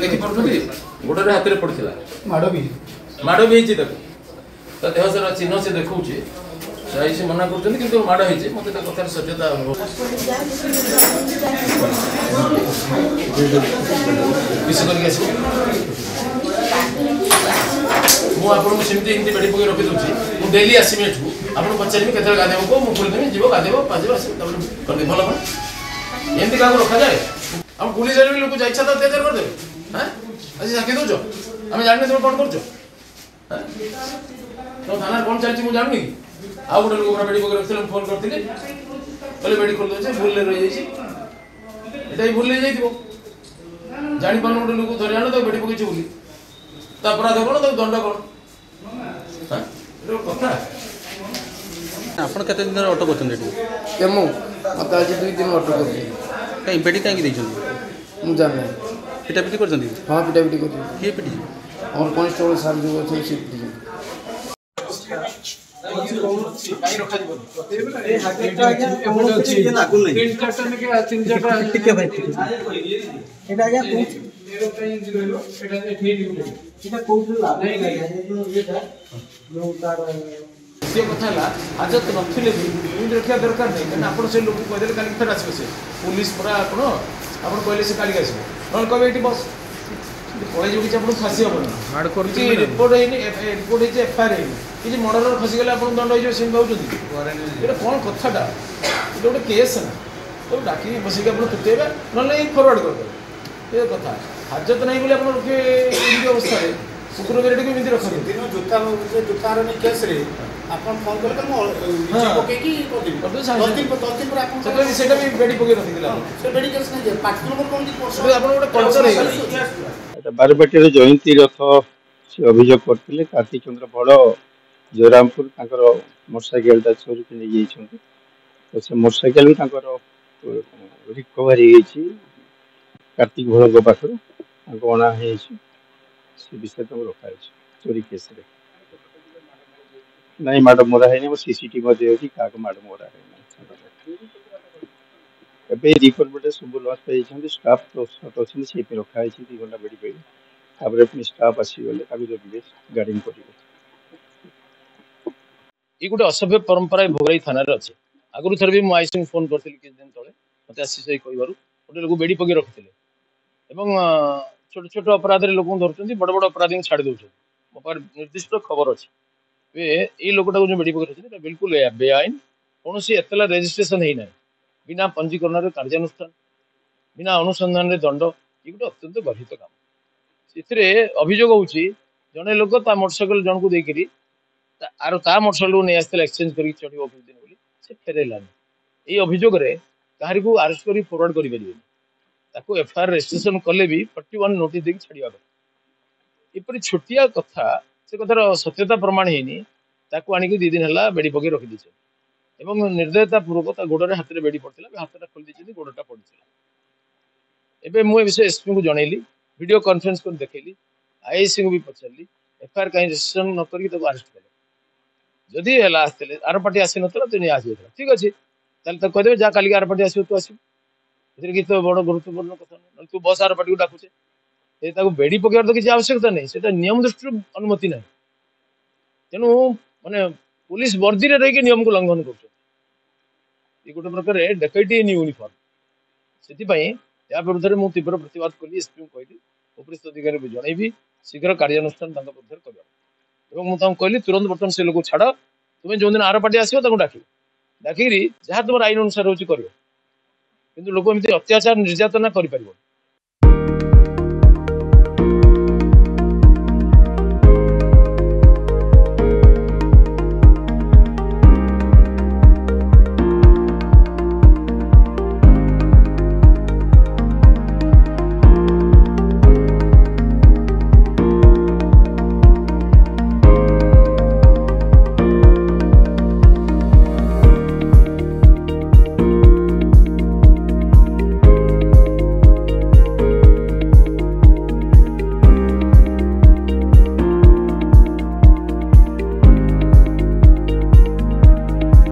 देखिए गोड़े हाथ में पड़ा माड़ भी होती तो देह सारा चिन्ह से देखा से मना कर माड़ होती मत कथार सत्यता विषय करमती बेड़ी पकड़ रखी दूसरी मुझे डेली आसमी एठू आपको पचारि के गाधेब को मुझे खोलीदेवी जीव गाधेब पाँच करदे भल एमती क्या रखा जाए हम पुलिस लोक इच्छा तो अत्याचार करदे हाँ आज साक्षी दौच आम जाने तुम कौन कर थाना कौन चलती मुझे जाननी आउ गोटे लोक बेड़ी पकड़ रखी फोन करते बोले बेड़ी खोल दे भूल रही जाइए भूल जाइए जापार गोटे लोक धरी आन बेड़ी पकई बोली अपराध कौन दंड कौन कथा आपण केते दिन ऑटो करछन एठी केमो मत आज 2 दिन ऑटो कर कहीं पेटी कहीं देछन मु जान नहीं पिटा पिटी करछन हां पिटा पिटी कर के पिटी और कांस्टेबल साहब जो छै से पिटी काई रखा जीवन ए हाकेटा आगे एमोची ये लागु नहीं तीन चारटा ने के तीन चारटा टिके भाई एटा आगे तू एरो कहीं दिलो एटा एठी दिलो एटा कोउथला नहीं नहीं एटा नो तार सी कथा हाजत नथिले भी रखा दरकार नहीं कहीं आप लोग कहते कल फिर आसवे से पुलिस पूरा आप कहले से काली आसो ना कहे ये बस पड़े जो किसी आपको फाँसी हेन रिपोर्ट रिपोर्ट एफआईआर किसी मर्डर खसीगले आप दंड हो भावुँ ये कौन कथाटा ये गोटे केस ना तो डाक बसिक आप तुटेबे ना फरवर्ड करदे ये कथा हाजत नहीं बोले आप रखे अवस्था कुकुर बेरेटी को रखते जूतार केस फोन कले बेड़ी पकड़ रखी बारबाटी जयंती रथ से अभियोग करते कार्तिक चंद्र बड़ जयरामपुर मोटरसाइकेल चोरी के नहीं तो से मोटरसाइकेल भी रिकवरी कार्तिक भोल पाखर अणा से विषय तुम रखा चोरी केस नहीं मैडम मोरा है सीसीटीवी अच्छी क्या मैडम मोरा है रिपोर्ट बटे सब लॉस पे स्टाफ तो अच्छे से रखा है 2 घंटा बेड़ी पे पुणी स्टाफ आसीगले जगह गार्डिंग कर गोटे असभ्य परंपरा भोगराई थाना अच्छे आगुरी थर भी मुझे फोन करी किसी दिन तले मत आशीष कह गोटे लोग बेड़ी पकड़ रखी छोट छोट अपराध लोक धरते बड़ बड़ अपराधी छाड़ी दौरान मो पास निर्दिष्ट खबर अच्छी ये लोकटा जो बेड़ी पकड़ रखी बिल्कुल बेआईन कौन एतला रेजिस्ट्रेशन होना बिना पंजीकरण कार्यानुष्ठान बिना अनुसंधान दंड ये गोटे अत्यंत गर्हित काम से अभियोग होची जड़े लोक मोटरसाइकेल जन को देकर मोटरसाइकेल को नहीं आसला एक्सचेंज कर चढ़ दिन बोली से फेरलानी ये अभियोग कहार को आरेस्ट कर फरवर्ड करें एफआईआर रेजिस्ट्रेशन कले भी 41 नोटिस देकी छाड़ा एपरी छोटिया कथा से कथार सत्यता प्रमाण होनी आणिक 2 दिन है बेड़ी पकड़ रखी निर्दयता पूर्वक गोड़े हाथ में बेड़ी पड़ता हाथटा खोल गोड़टा पड़ा एवं मुझे विषय एसपी को जनइली वीडियो कॉन्फ्रेंस कर देखली आईआईसी को भी पचारि एफआईआर कहीं रेजिस्ट्रेशन न करके अरेस्ट कले जदि आसते आर पार्टी आसी ना तो नहीं आसी ठीक अच्छे कहीदेव जहाँ काली आर पार्टी आसो तू आस तो बड़ गुरुत्वपूर्ण कथा ना तू बस आर पार्टी को डाकुचे बेड़ी पकड़ तो किसी आवश्यकता नहीं से नियम दृष्टि अनुमति ना तेणु माने पुलिस वर्दी रे रही नियम को लंघन कर गोटे प्रकार डेकैटी इन यूनिफॉर्म से विरुद्ध में मुझे तीव्र प्रतिवाद कली एसपी को कहली उपरिस्थ अधिकारी को जनइबी शीघ्र कार्यानुष्ठान विरुद्ध कर कहली तुरंत बर्तमान से लोग छाड़ तुम्हें जो दिन आर पार्टी आसो डाक डाक जहाँ तुम आईन अनुसार हो लोक एमती अत्याचार निर्यातना कर